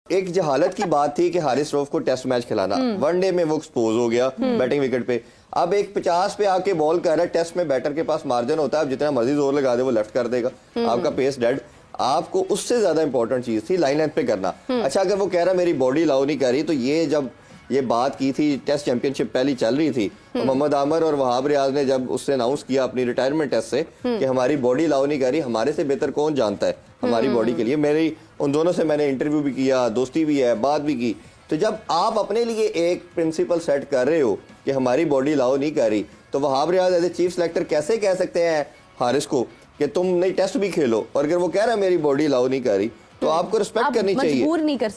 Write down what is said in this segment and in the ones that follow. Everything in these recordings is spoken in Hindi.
एक जहालत की बात थी कि हारिस रऊफ को टेस्ट मैच खिलाना, वनडे में वो एक्सपोज हो गया बैटिंग विकेट पे। अब एक 50 पे आके बॉल कर रहा है, टेस्ट में बैटर के पास मार्जिन होता है, जितना मर्जी जोर लगा दे वो लेफ्ट कर देगा, आपका पेस डेड। आपको उससे ज्यादा इंपॉर्टेंट चीज थी लाइन लेंथ पे करना। अच्छा, अगर वो कह रहा मेरी बॉडी अलाउ नहीं कर रही, तो ये जब ये बात की थी टेस्ट चैंपियनशिप पहली चल रही थी, तो मोहम्मद आमिर और वहाब रियाज ने जब उससे अनाउंस किया अपनी रिटायरमेंट टेस्ट से कि हमारी बॉडी अलाउ नहीं कर रही, हमारे से बेहतर कौन जानता है हमारी बॉडी के लिए। मेरी उन दोनों से मैंने इंटरव्यू भी किया, दोस्ती भी है, बात भी की। तो जब आप अपने लिए एक प्रिंसिपल सेट कर रहे हो कि हमारी बॉडी अलाउ नहीं कर रही, तो Wahab Riaz as a chief selector कैसे कह सकते हैं हारिस को कि तुम नहीं टेस्ट भी खेलो, और अगर वो कह रहा है मेरी बॉडी अलाउ नहीं कर रही, तो आपको रिस्पेक्ट करनी चाहिए।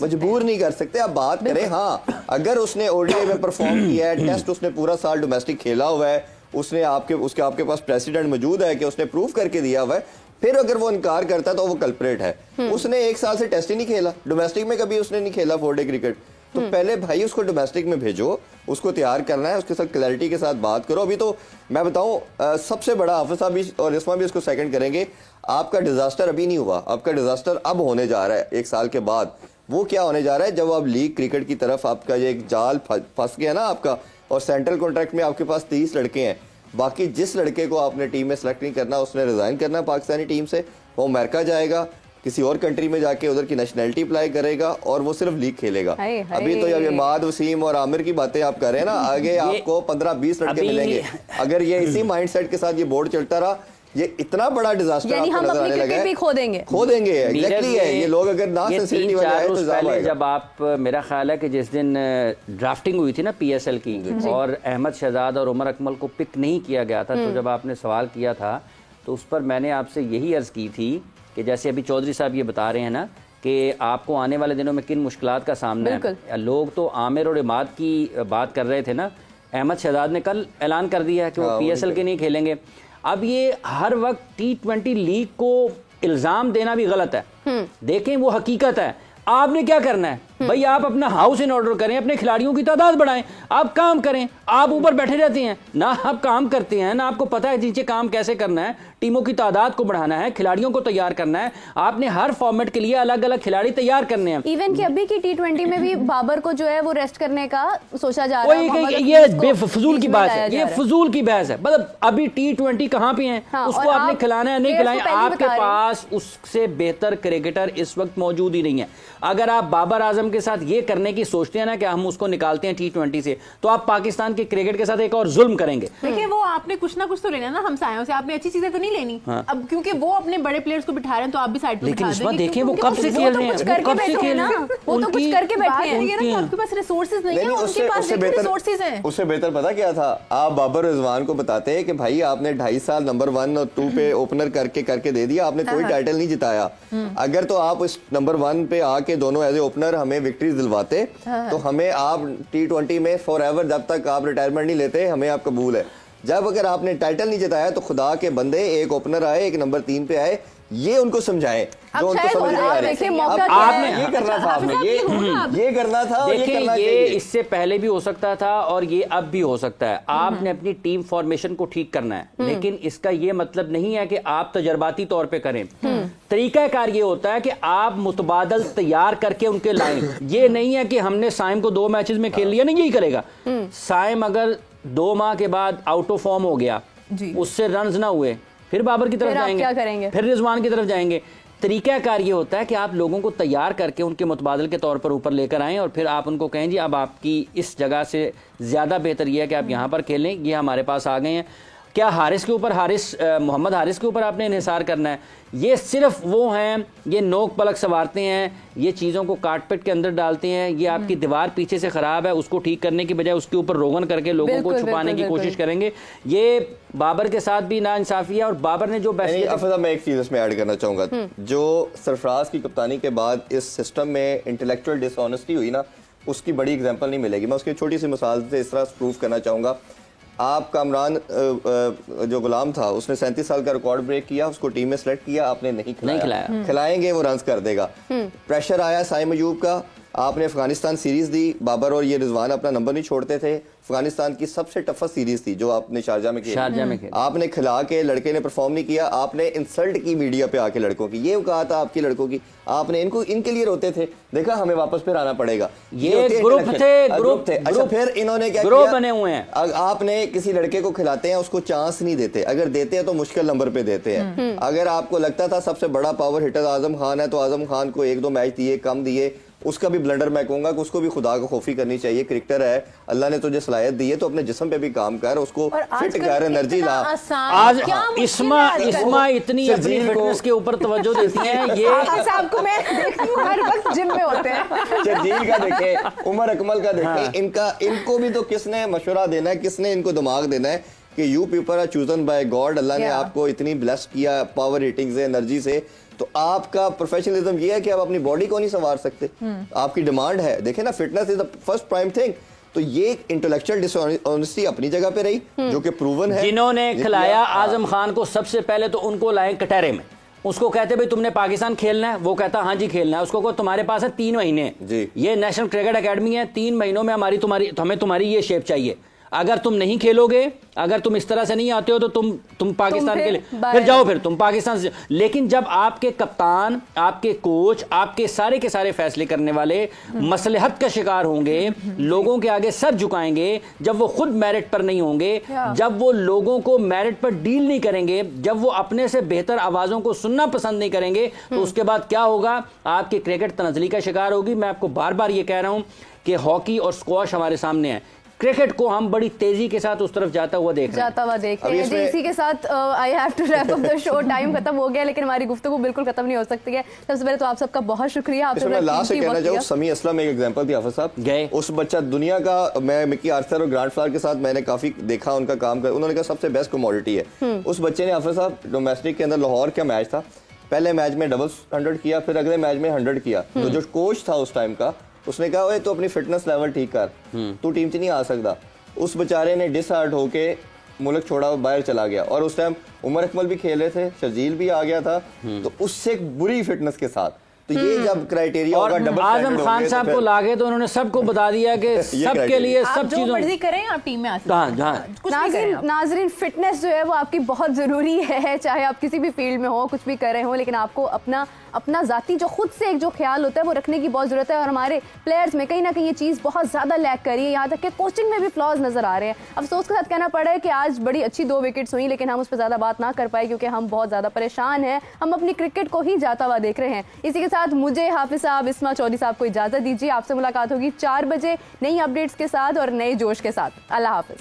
मजबूर नहीं कर सकते आप बात करें। हाँ, अगर उसने ओडीआई में परफॉर्म किया है, टेस्ट उसने पूरा साल डोमेस्टिक खेला हुआ है, उसने आपके पास प्रेसिडेंट मौजूद है कि उसने प्रूव करके दिया हुआ है, फिर अगर वो इनकार करता है तो वो कल्प्रेट है। उसने एक साल से टेस्ट ही नहीं खेला, डोमेस्टिक में कभी उसने नहीं खेला 4 डे क्रिकेट। तो पहले भाई उसको डोमेस्टिक में भेजो, उसको तैयार करना है, उसके साथ क्लैरिटी के साथ बात करो। अभी तो मैं बताऊं, सबसे बड़ा हाफिज साहब भी और इस्मा भी इसको सेकंड करेंगे, आपका डिजास्टर अभी नहीं हुआ, आपका डिजास्टर अब होने जा रहा है 1 साल के बाद। वो क्या होने जा रहा है, जब आप लीग क्रिकेट की तरफ आपका ये एक जाल फंस गया ना आपका, और सेंट्रल कॉन्ट्रैक्ट में आपके पास 30 लड़के हैं, बाकी जिस लड़के को आपने टीम में सेलेक्ट नहीं करना उसने रिजाइन करना पाकिस्तानी टीम से, वो अमेरिका जाएगा, किसी और कंट्री में जाके उधर की नेशनैलिटी अप्लाई करेगा और वो सिर्फ लीग खेलेगा। अभी तो जब इमाद, वसीम और आमिर की बातें आप कर रहे हैं ना, आगे आपको 15-20 लड़के मिलेंगे। अगर ये इसी माइंडसेट के साथ ये बोर्ड चलता रहा, ये इतना बड़ा डिजास्टर आपको नजर आने लगा है, खो देंगे। एग्जैक्टली है, ये लोग अगर ना सेंसिटिव हो जाए तो पहले जब आप, मेरा ख्याल है कि जिस दिन ड्राफ्टिंग हुई थी ना पीएसएल की, और अहमद शहजाद और उमर अकमल को पिक नहीं किया गया था, तो जब आपने सवाल किया था तो उस पर मैंने आपसे यही अर्ज की थी कि जैसे अभी चौधरी साहब ये बता रहे हैं ना कि आपको आने वाले दिनों में किन मुश्किलात का सामना है। लोग तो आमिर और इमाद की बात कर रहे थे ना, अहमद शहजाद ने कल ऐलान कर दिया है कि वो पीएसएल के नहीं खेलेंगे। अब ये हर वक्त T20 लीग को इल्जाम देना भी गलत है। देखें वो हकीकत है। आपने क्या करना है भाई, आप अपना हाउस इन ऑर्डर करें, अपने खिलाड़ियों की तादाद बढ़ाएं, आप काम करें। आप ऊपर बैठे रहते हैं ना, आप काम करते हैं ना, आपको पता है नीचे काम कैसे करना है, टीमों की तादाद को बढ़ाना है, खिलाड़ियों को तैयार करना है, आपने हर फॉर्मेट के लिए अलग अलग खिलाड़ी तैयार करने हैं। इवन कि अभी की T20 में भी बाबर को जो है वो रेस्ट करने का सोचा जा रहा है। ये बेफजूल की बात है, ये फजूल की बहस है। मतलब अभी T20 कहां पे है, उसको आपने खिलाना है, नहीं खिलाएं, आपके पास उससे बेहतर क्रिकेटर इस वक्त मौजूद ही नहीं है। अगर आप बाबर आजम के साथ ये करने की सोचते हैं ना कि हम उसको निकालते हैं T20 से, तो आप पाकिस्तान के क्रिकेट के साथ एक और जुल्म करेंगे। देखिए वो आपने कुछ ना कुछ तो लेना ना हमसायों से, आपने अच्छी चीजें तो नहीं लेनी। अब क्योंकि वो अपने बड़े प्लेयर्स को बिठा रहे हैं तो आप भी साइड पे बिठा देंगे। लेकिन देखिए वो कब से खेल रहे हैं, कब से खेल रहे हैं, वो तो कुछ करके बैठे हैं। आपके पास रिसोर्सेज नहीं है, उनके पास रिसोर्सेज हैं। उससे बेहतर पता क्या था, आप बाबर रिजवान को बताते हैं कि भाई आपने 2.5 साल नंबर 1 और 2 पे ओपनर करके दे दिया, आपने कोई टाइटल नहीं जिताया। अगर तो आप इस नंबर 1 पे आके दोनों एज ए ओपनर हमें विक्ट्रीज दिलवाते, तो हमें आप T20 में फॉरएवर, जब तक आप रिटायरमेंट नहीं लेते, हमें आप कबूल है। जब अगर आपने टाइटल नहीं जिताया तो खुदा के बंदे, एक ओपनर आए, एक नंबर 3 पे आए, ये उनको समझाएं जो उनको समझ नहीं आ रही। आपने ये करना था, आपने ये करना था। देखिए ये इससे पहले भी हो सकता था और ये अब भी हो सकता है। आपने अपनी टीम फॉर्मेशन को ठीक करना है, लेकिन इसका ये मतलब नहीं है कि आप तजर्बाती तौर पे करें। तरीकाकार ये होता है कि आप मुतबादल तैयार करके उनके लाएं। ये नहीं है कि हमने साइम को 2 मैचेस में खेल लिया, नहीं यही करेगा। साइम अगर 2 माह के बाद आउट ऑफ फॉर्म हो गया, उससे रन्स ना हुए, फिर बाबर की तरफ जाएंगे, फिर रिजवान की तरफ जाएंगे। तरीकाकार ये होता है कि आप लोगों को तैयार करके उनके मुतबादल के तौर पर ऊपर लेकर आएं और फिर आप उनको कहें जी अब आपकी इस जगह से ज़्यादा बेहतर ये है कि आप यहाँ पर खेलें, ये हमारे पास आ गए हैं। क्या हारिस के ऊपर मोहम्मद हारिस के ऊपर आपने इन्हिसार करना है? ये सिर्फ वो हैं, ये नोक पलक संवारते हैं, ये चीज़ों को काटपिट के अंदर डालते हैं। ये आपकी दीवार पीछे से ख़राब है, उसको ठीक करने की बजाय उसके ऊपर रोगन करके लोगों को छुपाने की कोशिश करेंगे। ये बाबर के साथ भी नाइंसाफी है। और बाबर ने जो मैं एक चीज़ इसमें ऐड करना चाहूँगा, जो सरफराज की कप्तानी के बाद इस सिस्टम में इंटेलेक्चुअल डिसऑनेस्टी हुई ना, उसकी बड़ी एग्जाम्पल नहीं मिलेगी। मैं उसकी छोटी सी मिसाल से इस तरह प्रूव करना चाहूँगा। आप कामरान जो गुलाम था, उसने 37 साल का रिकॉर्ड ब्रेक किया, उसको टीम में सेलेक्ट किया, आपने नहीं खिलाया। खिलाएंगे वो रन्स कर देगा। प्रेशर आया साइम अयूब का, आपने अफगानिस्तान सीरीज दी, बाबर और ये रिजवान अपना नंबर नहीं छोड़ते थे। अफगानिस्तान की सबसे टफेस्ट सीरीज थी जो आपने शारजा में खेली। आपने खिला के लड़के ने परफॉर्म नहीं किया, आपने इंसल्ट की मीडिया पे आके लड़कों की, ये कहा था आपकी लड़कों की, आपने इनके लिए रोते थे, देखा हमें वापस फिर आना पड़ेगा। ये ग्रुप थे। अच्छा फिर इन्होंने क्या ग्रुप किया, बने हुए हैं। आपने किसी लड़के को खिलाते हैं उसको चांस नहीं देते, अगर देते हैं तो मुश्किल नंबर पे देते हैं। अगर आपको लगता था सबसे बड़ा पावर हिटर आजम खान है तो आजम खान को 1-2 मैच दिए, कम दिए, उसका भी ब्लंडर मैं कहूंगा कि उसको भी खुदा को खौफी करनी चाहिए। क्रिकेटर है, अल्लाह ने तुझे सलाहियत दी है तो अपने जिस्म पे भी काम कर, उसको फिट कर, एनर्जी ला। आज इस्मा इतनी अपनी फिटनेस के ऊपर तवज्जो देती हैं। ये आपको मैं देखती हूं हर वक्त जिम में होते हैं। शर्जील का देखे, उमर अकमल का देखे, इनको भी तो किसने मशवरा देना है, किसने इनको दिमाग देना है कि you people are chosen by god. अल्लाह ने आपको इतनी ब्लेस किया पावर हिटिंग से, एनर्जी से, तो आपका प्रोफेशनलिज्म ये है कि आप अपनी बॉडी को नहीं संवार सकते, आपकी डिमांड है। देखें ना, fitness is the first prime thing. तो ये इंटेलेक्चुअल डिसऑनेस्टी अपनी जगह पे रही जो कि प्रूवन है। जिन्होंने खिलाया आजम खान को सबसे पहले तो उनको लाए कटहरे में, उसको कहते भाई तुमने पाकिस्तान खेलना है, वो कहता हाँ जी खेलना है। उसको को तुम्हारे पास है 3 महीने जी, ये नेशनल क्रिकेट एकेडमी है, 3 महीनों में हमें तुम्हारी ये शेप चाहिए। अगर तुम नहीं खेलोगे, अगर तुम इस तरह से नहीं आते हो तो तुम पाकिस्तान के लिए फिर जाओ, फिर तुम पाकिस्तान से। लेकिन जब आपके कप्तान, आपके कोच, आपके सारे के सारे फैसले करने वाले मसलहत का शिकार होंगे, लोगों के आगे सर झुकाएंगे, जब वो खुद मेरिट पर नहीं होंगे, जब वो लोगों को मेरिट पर डील नहीं करेंगे, जब वो अपने से बेहतर आवाजों को सुनना पसंद नहीं करेंगे, तो उसके बाद क्या होगा, आपकी क्रिकेट तनज़ली का शिकार होगी। मैं आपको बार बार ये कह रहा हूं कि हॉकी और स्क्वॉश हमारे सामने है, क्रिकेट को हम बड़ी तेजी के साथ उस तरफ जाता हुआ देख रहे हैं। इसी के साथ I have to wrap up the show, time खत्म हो गया, लेकिन हमारी गुफ्तगू बिल्कुल खत्म नहीं हो सकती है। सबसे पहले तो आप सबका बहुत शुक्रिया। मैं लास्ट में कहना चाहूँ, समी असलम एक एग्जांपल थी हाफिज साहब, गए उस बच्चा दुनिया का, मैं मिकी आर्थर और ग्रांट फ्लावर के साथ मैंने काफी देखा उनका काम कर, उन्होंने कहा सबसे बेस्ट कमोडिटी है। उस बच्चे ने हाफिज साहब डोमेस्टिक के अंदर लाहौर का मैच था, पहले मैच में डबल 100 किया, फिर अगले मैच में 100 किया। तो जो कोच था उस टाइम का, उसने कहा ओए तो अपनी फिटनेस लेवल ठीक कर, तू टीम से नहीं आ सकता। उस बेचारे ने डिसहार्ट होके मुल्क छोड़ा, बाहर चला गया। और उस टाइम उमर अकमल भी खेल रहे थे, शर्जील भी आ गया था, तो उससे एक बुरी फिटनेस के साथ। तो ये जब क्राइटेरिया होगा, डबल आजम खान साहब को लागे तो उन्होंने सबको बता दिया कि सबके लिए सब चीजों मर्जी करें, आप टीम में आ सकते हैं। नाज़रीन, फिटनेस जो है वो आपकी बहुत जरूरी है, चाहे आप किसी भी फील्ड में हो, कुछ भी कर रहे हो, लेकिन आपको अपना जाती जो खुद से एक जो ख्याल होता है वो रखने की बहुत जरूरत है। और हमारे प्लेयर्स में कहीं ना कहीं ये चीज़ बहुत ज़्यादा लैक करी है, यहाँ तक कि कोचिंग में भी फ्लॉज नजर आ रहे हैं। अफसोस के साथ कहना पड़ा है कि आज बड़ी अच्छी 2 विकेट्स हुई, लेकिन हम उस पर ज़्यादा बात ना कर पाए क्योंकि हम बहुत ज़्यादा परेशान हैं, हम अपनी क्रिकेट को ही जाता हुआ देख रहे हैं। इसी के साथ मुझे, हाफिज साहब, इस्मा चौधरी साहब को इजाज़त दीजिए। आपसे मुलाकात होगी 4 बजे नई अपडेट्स के साथ और नए जोश के साथ। अल्लाह हाफिज।